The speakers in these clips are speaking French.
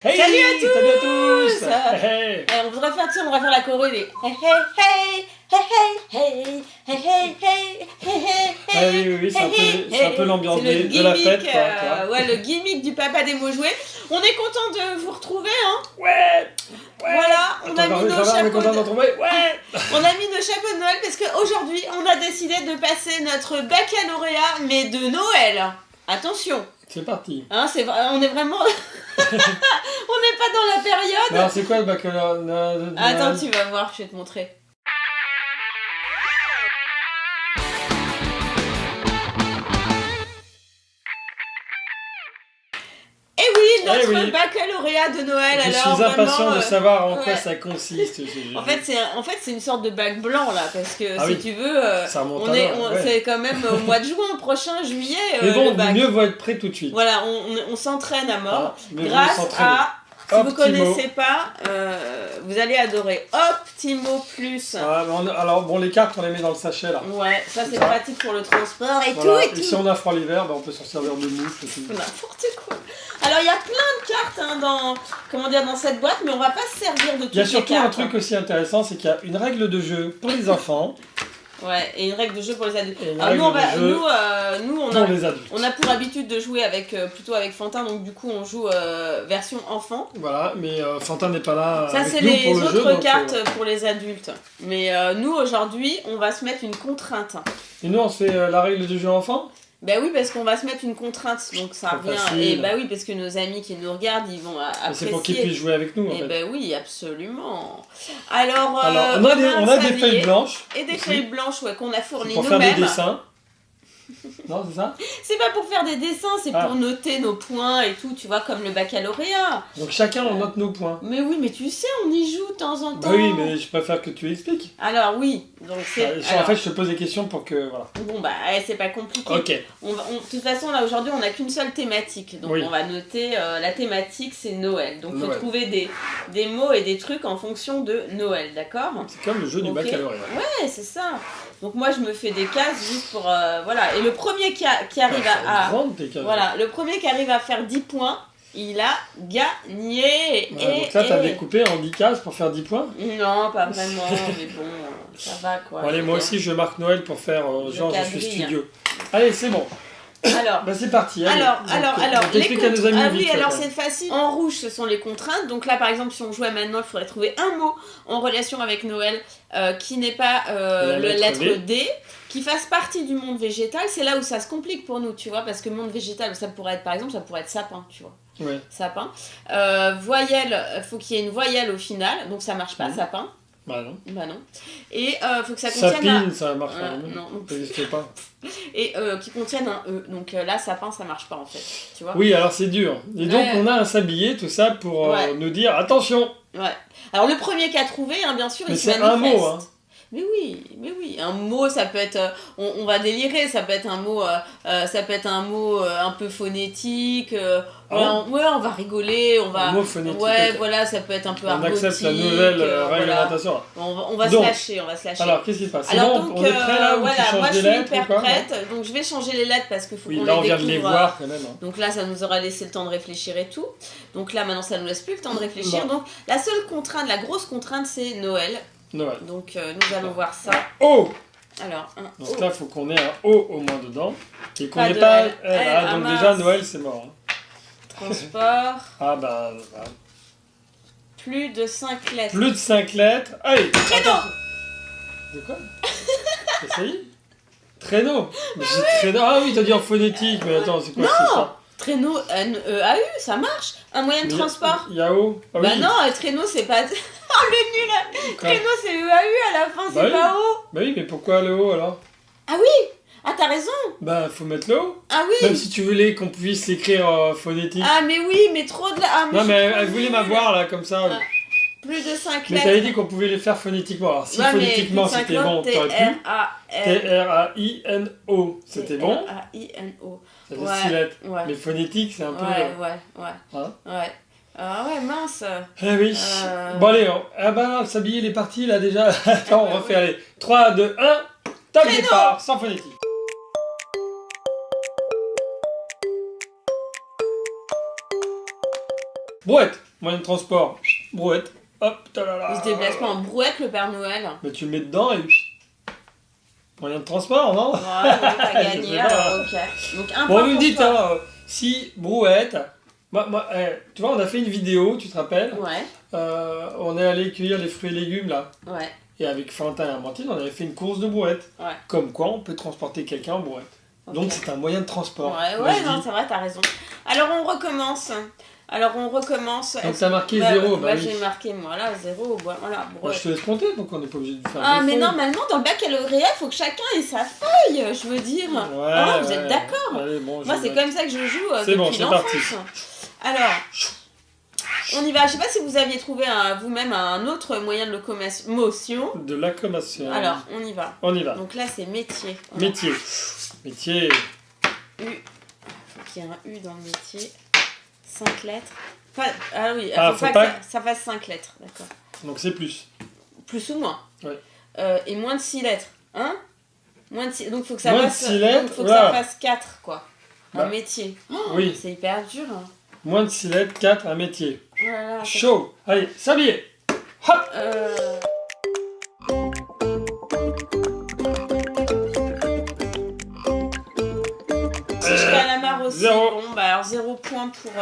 Hey, Salut à tous. Salut à tous. Hey. On voudrait faire, on va faire la choré des hey hey hey hey hey hey hey hey hey. Ah oui, c'est un peu l'ambiance de la fête, quoi. Ouais, le gimmick du papa des mots joués. On est content de vous retrouver, hein. Ouais. Voilà, on a mis nos chapeaux. Ouais. On a mis nos chapeaux de Noël parce qu'aujourd'hui, on a décidé de passer notre baccalauréat, mais de Noël. Attention. C'est parti. Hein, on est vraiment... on n'est pas dans la période. Alors, c'est quoi le baccalauréat? Attends, tu vas voir, je vais te montrer. Notre baccalauréat de Noël. Je suis impatient de savoir en quoi ça consiste. En fait, c'est une sorte de bac blanc là, parce que si tu veux, c'est quand même au mois de juin prochain, juillet. Mais bon, mieux vaut être prêt tout de suite. Voilà, on s'entraîne à mort grâce à. Si vous ne connaissez pas, vous allez adorer Optimo Plus. Alors, bon, les cartes, on les met dans le sachet là. Ouais, ça c'est pratique pour le transport et voilà. tout. Et si on a froid l'hiver, on peut s'en servir de mousse et tout. N'importe quoi. Alors, il y a plein de cartes dans cette boîte, mais on va pas se servir de toutes les cartes. Il y a surtout un truc aussi intéressant, c'est qu'il y a une règle de jeu pour les enfants. Ouais, et une règle de jeu pour les adultes. Alors nous, on a pour habitude de jouer plutôt avec Fantin, donc du coup on joue version enfant. Voilà, mais Fantin n'est pas là. Ça c'est les autres cartes pour les adultes. Mais nous aujourd'hui, on va se mettre une contrainte. Et nous on se fait la règle du jeu enfant ? Ben oui, parce qu'on va se mettre une contrainte, donc ça revient. Et bah oui, parce que nos amis qui nous regardent, ils vont apprécier. C'est pour qu'ils puissent jouer avec nous. Et ben oui, absolument. Alors on a des feuilles blanches. Et des feuilles blanches, qu'on a fournies nous-mêmes. Pour faire des dessins. Non, c'est ça ? C'est pas pour faire des dessins, c'est pour noter nos points et tout, tu vois, comme le baccalauréat. Donc chacun on note nos points. Mais oui, mais tu sais, on y joue de temps en temps. Oui, mais je préfère que tu expliques. Alors oui, donc c'est... En fait, je te pose des questions pour que... Voilà. Bon, c'est pas compliqué. Ok. De toute façon, là, aujourd'hui, on n'a qu'une seule thématique. Donc on va noter, la thématique, c'est Noël. Donc il faut trouver des mots et des trucs en fonction de Noël, d'accord ? C'est comme le jeu du baccalauréat. Ouais, c'est ça. Donc moi, je me fais des cases juste pour... voilà, et le premier qui arrive le premier qui arrive à faire 10 points, il a gagné. Donc là, t'as découpé en 10 cases pour faire 10 points ? Non, pas vraiment, mais bon, ça va quoi. Bon, allez, moi aussi, je marque Noël pour faire je suis studio. Allez, c'est bon. Alors, c'est parti. Alors, explique à nos amis oui, alors c'est facile. En rouge, ce sont les contraintes. Donc là, par exemple, si on jouait maintenant, il faudrait trouver un mot en relation avec Noël qui n'est pas la lettre D, qui fasse partie du monde végétal. C'est là où ça se complique pour nous, tu vois, parce que monde végétal, ça pourrait être, par exemple, sapin, tu vois. Ouais. Sapin. Voyelle, faut qu'il y ait une voyelle au final, donc ça marche pas, sapin. Bah non. Et faut que ça contienne Sapine, ça marche pas. Non. Ça n'existe pas. Et qui contienne un E. Donc là, sapin, ça marche pas en fait. Tu vois ? Oui, alors c'est dur. Et donc on a un sablier, tout ça, pour nous dire attention. Ouais. Alors le premier qui a trouvé, bien sûr, mais il se manifeste. c'est un mot, hein. Mais oui, un mot, ça peut être, on va délirer, ça peut être un mot, un peu phonétique, on va rigoler, on va, un mot phonétique, voilà, ça peut être un peu argotique. On accepte la nouvelle réglementation. On va se lâcher. Alors, qu'est-ce qui se passe ? Alors, donc, on est prêt là, moi je suis hyper prête, non ? donc je vais changer les lettres parce qu'il faut qu'on les là on vient découvre. de les voir quand même. Donc là, ça nous aura laissé le temps de réfléchir et tout. Donc là, maintenant, ça nous laisse plus le temps de réfléchir. Donc la seule contrainte, la grosse contrainte, c'est Noël. Donc nous allons voir ça. O. Alors, donc là, il faut qu'on ait un O au moins dedans. Et qu'on n'ait pas L. Donc déjà, Noël, c'est mort. Transport. Plus de 5 lettres. Plus de 5 lettres. Allez. Traîneau. De quoi ? Ça y est ? Traîneau. Mais traîneau. Ah oui, t'as dit en phonétique. Mais attends, c'est quoi ça ? Traîneau, N-E-A-U, ça marche. Un moyen de transport. Yao. Non, traîneau, c'est pas... Oh, le nul. Traîneau, c'est E-A-U à la fin, c'est pas O. Bah oui, mais pourquoi le O, alors ? Ah oui. Ah, t'as raison. Faut mettre le O. Ah oui. Même si tu voulais qu'on puisse l'écrire phonétique. Ah, mais oui, mais trop de la... non, mais elle voulait m'avoir, là, comme ça. Plus de 5 lettres. Mais t'avais dit qu'on pouvait les faire phonétiquement. Alors, si phonétiquement, c'était bon, t'aurais pu. T-R-A-I-N-O. C'était bon. T-R-A-I-N-O. Ça fait 6 lettres. Mais phonétique, c'est un peu... Ouais. Ah ouais, mince. Eh oui. Bon, allez, le sablier, il est parti, là, déjà. Attends, on refait, allez. 3, 2, 1. Top départ, sans phonétique. Brouette. Moyen de transport, brouette. Hop, talala. Il se déplace pas en brouette, le Père Noël. Mais tu le mets dedans et... Moyen de transport, non? Ouais, t'as Je gagné, sais pas. alors ok. Donc un Bon, point vous me pour dites, toi. hein, si brouette... tu vois, on a fait une vidéo, tu te rappelles? Ouais, On est allé cueillir les fruits et légumes, là. ouais, Et avec Fantin et Amandine, on avait fait une course de brouette. ouais. Comme quoi, on peut transporter quelqu'un en brouette. Ok. Donc, c'est un moyen de transport. Ouais, Moi, ouais, je non, dis. c'est vrai, t'as raison. Alors on recommence. Donc, t'as marqué 0, bah oui. j'ai marqué moi là, 0, voilà, Moi, brouette. je te laisse compter, donc on n'est pas obligé de faire Ah, deux mais feuilles. normalement, dans le baccalauréat, il faut que chacun ait sa feuille, je veux dire. Ouais, Ah, vous ouais. êtes d'accord? Allez, bon, Moi, je c'est note. comme ça que je joue C'est bon, depuis c'est l'enfance. Alors, on y va. Je sais pas si vous aviez trouvé vous-même un autre moyen de locomotion. De l'acclamation. Alors, on y va. On y va. Donc là, c'est métier. Métier. Métier. U. Faut qu'il y ait un U dans le métier. 5 lettres. Ah oui, Ah, faut faut pas pas- que ça fasse 5 lettres, d'accord. Donc, c'est plus. Plus ou moins. Ouais. Et moins de 6 lettres. Hein? Moins de 6... Donc, faut que ça Moins de fasse... 6 lettres, donc, faut que voilà. ça fasse 4, quoi. Bah, Un métier. Oh, oui. c'est hyper dur. Hein. Moins de 6 lettres, 4, un métier. Oh là là, ça- Chaud. Allez, s'habiller. Hop. Si je calamar aussi, zéro. bon, bah alors 0 point pour...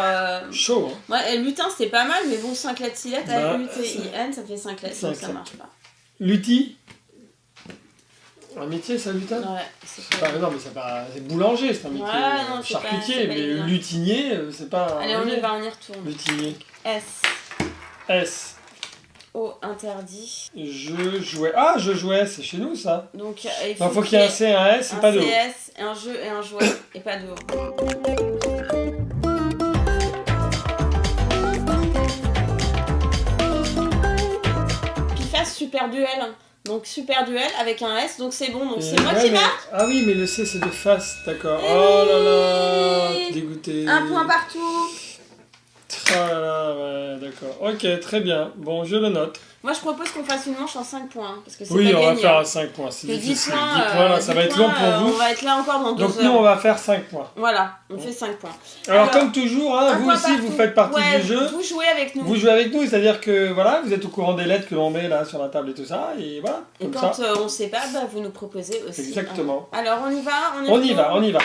Chaud, hein. Ouais, lutin, c'était pas mal, mais bon, 5 lettres, 6 lettres, Bah, L-U-T-I-N, ça fait 5 lettres, donc cinq ça lettres. marche pas. Lutti. Un métier, ça, lutin? Ouais, c'est C'est pas, non, mais c'est pas... C'est boulanger, c'est un métier. Ouais, non, c'est pas- Charcutier, c'est pas mais évident. lutinier, c'est pas... Allez, on y va, on y retourne. Lutinier. S. S. O, interdit. Je jouais, c'est chez nous, ça. Donc, il Non, faut qu'il y ait un C, un S, et un pas de O. CS, un jeu et un jouet, et pas de O. Puis fasse super duel. Donc super duel avec un S, donc c'est bon, donc c'est moi Ouais, qui mais- marque. Ah oui, mais le C, c'est de face, d'accord. Eh Oh là là, oui. t'es dégoûté. Un point partout. Oh là là, ouais, d'accord. Ok, très bien. Bon, je le note. Moi je propose qu'on fasse une manche en 5 points, parce que c'est Oui, pas on va gagné. faire à 5 points, c'est Que 10 difficile. points, 10 points, là, ça 10 va être points, long pour vous. On va être là encore dans 2 Donc heures. nous, on va faire 5 points. Voilà, on fait 5 points. Alors, Alors, comme toujours, hein, un vous point aussi, partout. vous faites partie Ouais, du jeu. Vous jouez avec nous. Vous jouez avec nous, c'est-à-dire que voilà, vous êtes au courant des lettres que l'on met là sur la table et tout ça, et voilà, Et comme quand ça. on sait pas, bah, vous nous proposez aussi. Exactement. Alors on y va, On y va, on y va.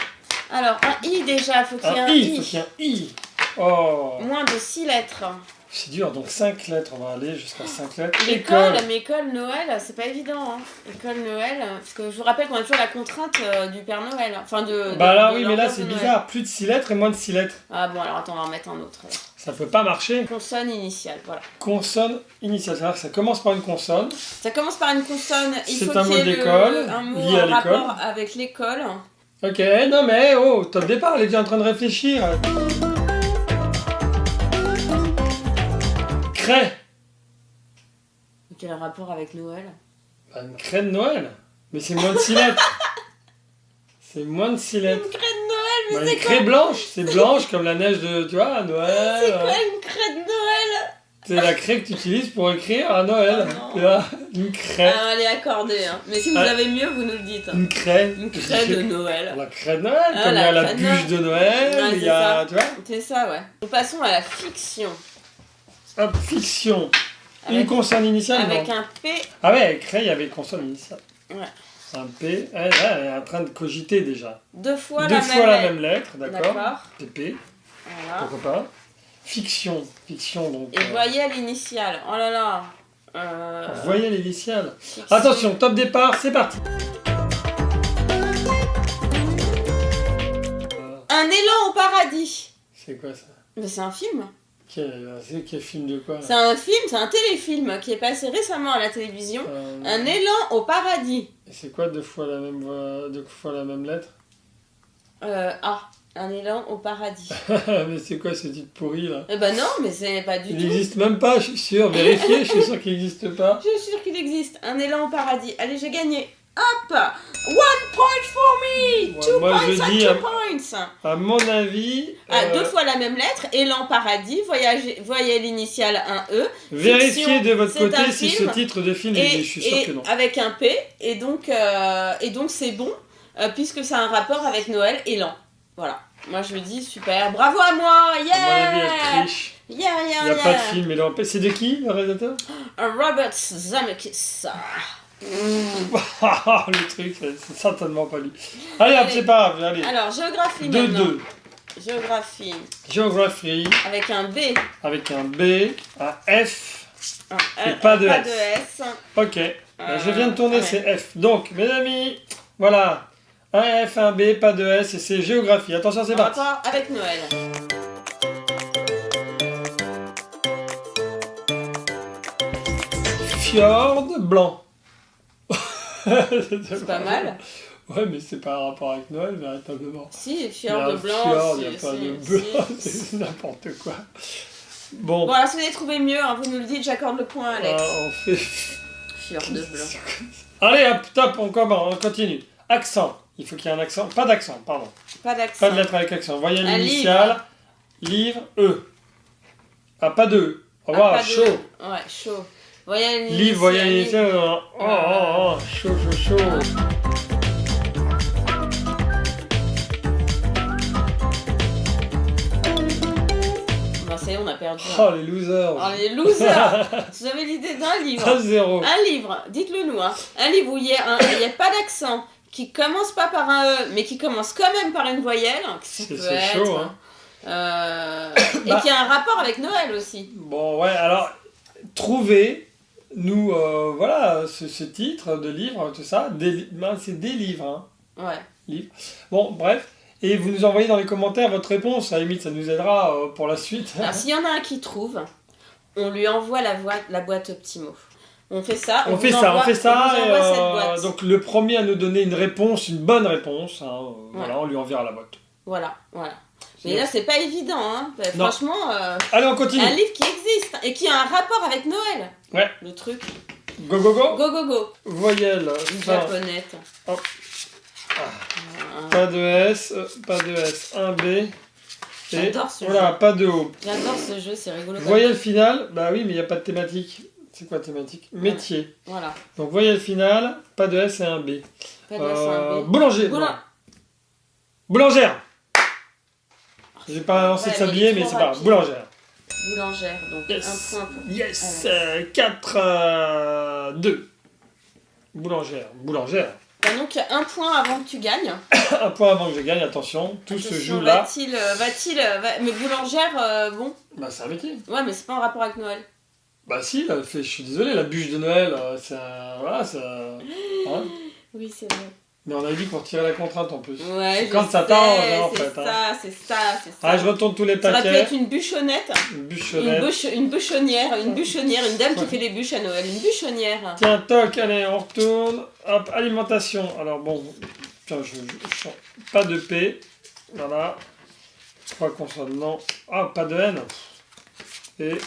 Alors un I déjà, faut qu'il y ait Un un I, faut qu'il y ait un I. Oh, Moins de 6 lettres. c'est dur, donc 5 lettres, on va aller jusqu'à 5 lettres. L'école, mais école Noël, c'est pas évident. Hein. École Noël, parce que je vous rappelle qu'on a toujours la contrainte du Père Noël. Enfin Bah là, de oui, mais là, l'ambiance c'est de Noël. bizarre. Plus de 6 lettres et moins de 6 lettres. Ah bon, alors attends, on va en mettre un autre. alors. Ça peut pas marcher. Consonne initiale, voilà. Consonne initiale, c'est-à-dire que ça commence par une consonne. Ça commence par une consonne, il C'est faut un qu'il mot y ait d'école, un mot lié à en l'école. rapport avec l'école. Ok, non mais oh, top départ, elle est déjà en train de réfléchir. Craie. Quel rapport avec Noël? Bah, une craie de Noël. Mais c'est moins de 6 lettres. C'est moins de 6 Une lettres. craie de Noël, mais Bah, c'est une quoi? craie blanche, c'est blanche comme la neige de, tu vois, à Noël. C'est quoi une craie de Noël? C'est la craie que tu utilises pour écrire à Noël. Oh non. Tu vois, une craie. Ah, elle est accordée, hein. Mais si vous Ah. avez mieux, vous nous le dites. Une craie. Une craie de Noël. La craie de Noël, Ah, comme il y a la la craie de bûche Noël. de Noël, Ouais, il y c'est a, ça. tu vois. C'est ça, ouais. Nous passons à la fiction. Hop, fiction. Une Avec- consonne initiale, Avec non. un P. Ah ouais, craie, il y avait consonne initiale. Ouais. Un P, elle est en train de cogiter déjà. 2 fois Deux la fois même la lettre. même lettre, d'accord. D'accord. TP, Voilà. pourquoi pas. Fiction, fiction donc. Et voyelle initiale. Oh là là. Voyelle initiale. Fiction. Attention, top départ, c'est parti. Un élan au paradis. C'est quoi ça? Mais c'est un film. Quel film de quoi là? C'est un film, c'est un téléfilm qui est passé récemment à la télévision. Un élan au paradis. Et c'est quoi deux fois la même lettre? Ah, un élan au paradis. Mais c'est quoi ce titre pourri là? Eh ben non, mais c'est pas du Il tout. n'existe même pas, je suis sûr. Vérifiez, je suis sûr qu'il n'existe pas. Je suis sûre qu'il existe. Un élan au paradis. Allez, j'ai gagné. Hop! 1 point for me! Ouais, 2 moi, points je and dis, 2 points. À mon avis. Ah, 2 fois la même lettre. Élan paradis. Voyelle initiale un E. Vérifiez Fiction, de votre c'est côté un si film. ce titre de film existe. Je suis sûr que non. Avec un P. Et donc c'est bon. Puisque ça a un rapport avec Noël et l'an. Voilà. Moi je dis super. Bravo à moi! À mon avis, elle Yeah! triche. Il y a Il n'y a pas de film, mais c'est de qui, le réalisateur? Robert Zemeckis. Le truc, c'est certainement pas lui. Allez, hop, c'est pas grave, allez. Alors, géographie maintenant. 2-2. Géographie. Géographie. Avec un B. Avec un B, un F. Et pas de S. Ok, je viens de tourner, c'est F. Donc, mes amis, voilà. Un F, un B, pas de S, et c'est géographie. Attention, c'est parti. Rapport avec Noël. Fjord blanc. C'est pas mal. Ouais, mais c'est pas un rapport avec Noël, véritablement. Si, fjord blanc. Fjord, il n'y a pas de blanc, c'est n'importe quoi. Bon, alors si vous avez trouvé mieux, hein, vous nous le dites, j'accorde le point à Alex. on fait... Fjord blanc. Allez, hop, top, on continue. Accent. Il faut qu'il y ait un accent. Pas d'accent, pardon. Pas d'accent. Pas de lettre avec accent. Voyelle Un initiale. Livre, E. Ah, pas de E. Au revoir, chaud. Ouais, chaud. Voyelle initiale. Livre, voyelle initiale. Chaud. Ça y est, on a perdu. Oh, les losers. Oh, les losers. Vous avez l'idée d'un livre. 1-0. Un livre, dites-le nous. Hein. Un livre où il n'y a pas d'accent, qui commence pas par un E, mais qui commence quand même par une voyelle. C'est chaud, hein. Et qui a un rapport avec Noël aussi. Bon, ouais, alors, trouvez-nous, voilà, ce titre de livre, tout ça. C'est des livres, hein. Ouais. Livres. Bon, bref. Et vous nous envoyez dans les commentaires votre réponse, à la limite ça nous aidera pour la suite. Alors s'il y en a un qui trouve, on lui envoie la boîte aux petits mots. On fait ça. On fait ça. Cette boîte. Donc le premier à nous donner une réponse, une bonne réponse, hein, voilà, on lui enverra la boîte. Voilà. Mais là c'est pas évident, hein. Franchement. Allez, on continue. Un livre qui existe et qui a un rapport avec Noël. Ouais. Le truc. Go. Go. Voyelle. Une japonette. Hop. Pas de S, un B. J'adore ce voilà, jeu. pas de O. J'adore ce jeu, c'est rigolo. Voyelle finale, bah oui, mais il n'y a pas de thématique. C'est quoi thématique? Métier. Voilà. Donc voyelle finale, pas de S et un B. Pas de S et un B. Boulanger. Boulangère. J'ai pas lancé de sablier, mais c'est pas grave. Boulangère. Boulangère, donc yes. Un point pour... Yes 4-2. Boulangère. Donc un point avant que tu gagnes. Un point avant que je gagne, attention, tout se joue là. Mais boulangère, bon. Bah c'est un métier. Ouais, mais c'est pas en rapport avec Noël. Bah si, je suis désolé, la bûche de Noël, c'est un... Voilà, ça... Hein. Oui, c'est vrai. Mais on avait dit qu'on retirait la contrainte en plus. Ouais, c'est quand ça t'arrange, en fait. C'est ça. Ah, je retourne tous les paquets. Ça aurait pu être une bûchonnette. Une bûchonnière, une dame qui fait les bûches à Noël, une bûchonnière. Tiens, toc, allez, on retourne. Hop, alimentation. Alors bon, tiens, je pas de P. Voilà. 3 consonnes, ah, pas de N. Et...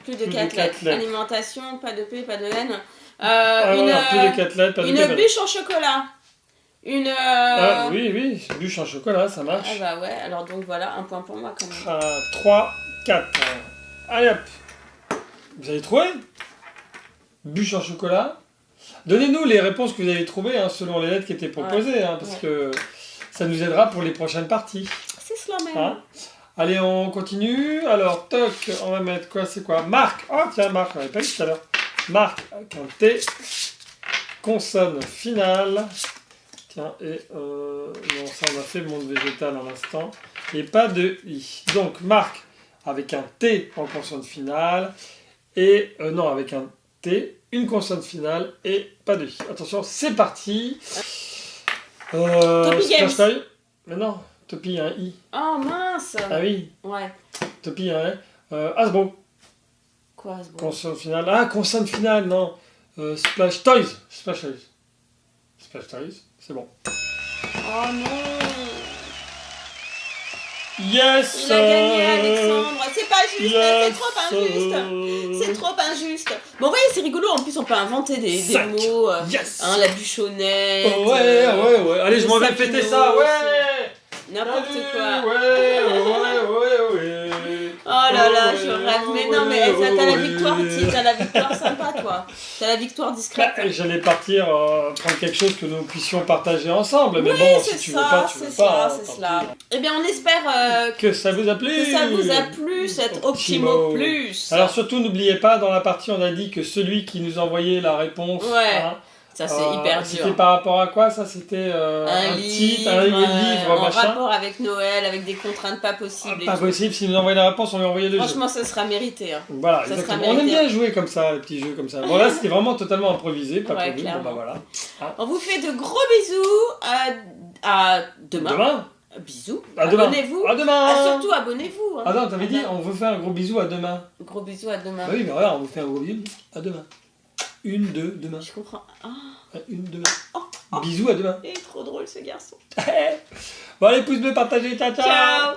Plus de 4 lettres. Alimentation, pas de P, pas de N. Plus de 4 lettres, pas de P. Une bûche en chocolat. Oui, bûche en chocolat, ça marche. Ah bah ouais, alors donc voilà, un point pour moi quand même. 3, 4. Allez hop. Vous avez trouvé? Bûche en chocolat. Donnez-nous les réponses que vous avez trouvées, hein, selon les lettres qui étaient proposées, parce que ça nous aidera pour les prochaines parties. C'est cela même. Hein? Allez, on continue. Alors, toc, on va mettre quoi? C'est quoi? Marc. Oh, tiens, Marc, on n'avait pas vu tout à l'heure. Marc, avec un T. Consonne finale. Tiens, et non, ça, on a fait le monde végétal à l'instant. Et pas de I. Donc, Marc, avec un T en consonne finale. Et, non, avec un T, une consonne finale et pas de I. Attention, c'est parti. Topi Games. Mais non. Topi, il y a un I. Oh mince. Ah oui. Ouais. Topi, il y a un I. Hasbro. Quoi Hasbro? Consonne finale. Ah, consonne finale, non. Splash Toys. Splash Toys, c'est bon. Oh non. Yes. Il a gagné, Alexandre. C'est pas juste, c'est trop injuste. C'est trop injuste. Bon, vous voyez, c'est rigolo. En plus, on peut inventer des mots. Yes. Hein, la bûchonnette. Ouais. Allez, je m'en vais péter ça. Ouais. N'importe quoi. Ouais. Oh là là, je rêve. Mais non, mais t'as la victoire, t'as la victoire sympa, toi. T'as la victoire discrète. J'allais partir prendre quelque chose que nous puissions partager ensemble. Mais Oui, bon, c'est si tu ça, veux pas, tu veux pas. c'est cela. Eh bien, on espère que ça vous a plu. que ça vous a plu, cet Optimo Plus. Alors surtout, n'oubliez pas, dans la partie, on a dit que celui qui nous envoyait la réponse... Ouais. Ça, c'est hyper dur. C'était par rapport à quoi, ça? C'était un livre, en machin. rapport avec Noël, avec des contraintes pas possibles. Pas possible, s'il nous envoyait la réponse, on lui envoyait le jeu. Franchement, ça sera mérité. Hein. Voilà, ça exactement. sera On aime mérité. bien jouer comme ça, les petits jeux comme ça. Bon, là, c'était vraiment totalement improvisé, pas prévu. Bon, bah voilà. Hein. On vous fait de gros bisous. À demain. Demain? Bisous. À demain. Abonnez-vous. À demain. Surtout, abonnez-vous. Hein. Ah non, t'avais dit, on vous fait un gros bisou à demain. Gros bisous à demain. Bah oui, mais regarde, on vous fait un gros bisou à demain. Une, deux, demain. Je comprends. Une, demain. Bisous à demain. Il est trop drôle ce garçon. Bon, allez, pouce bleu, partagez, ciao, ciao. Ciao.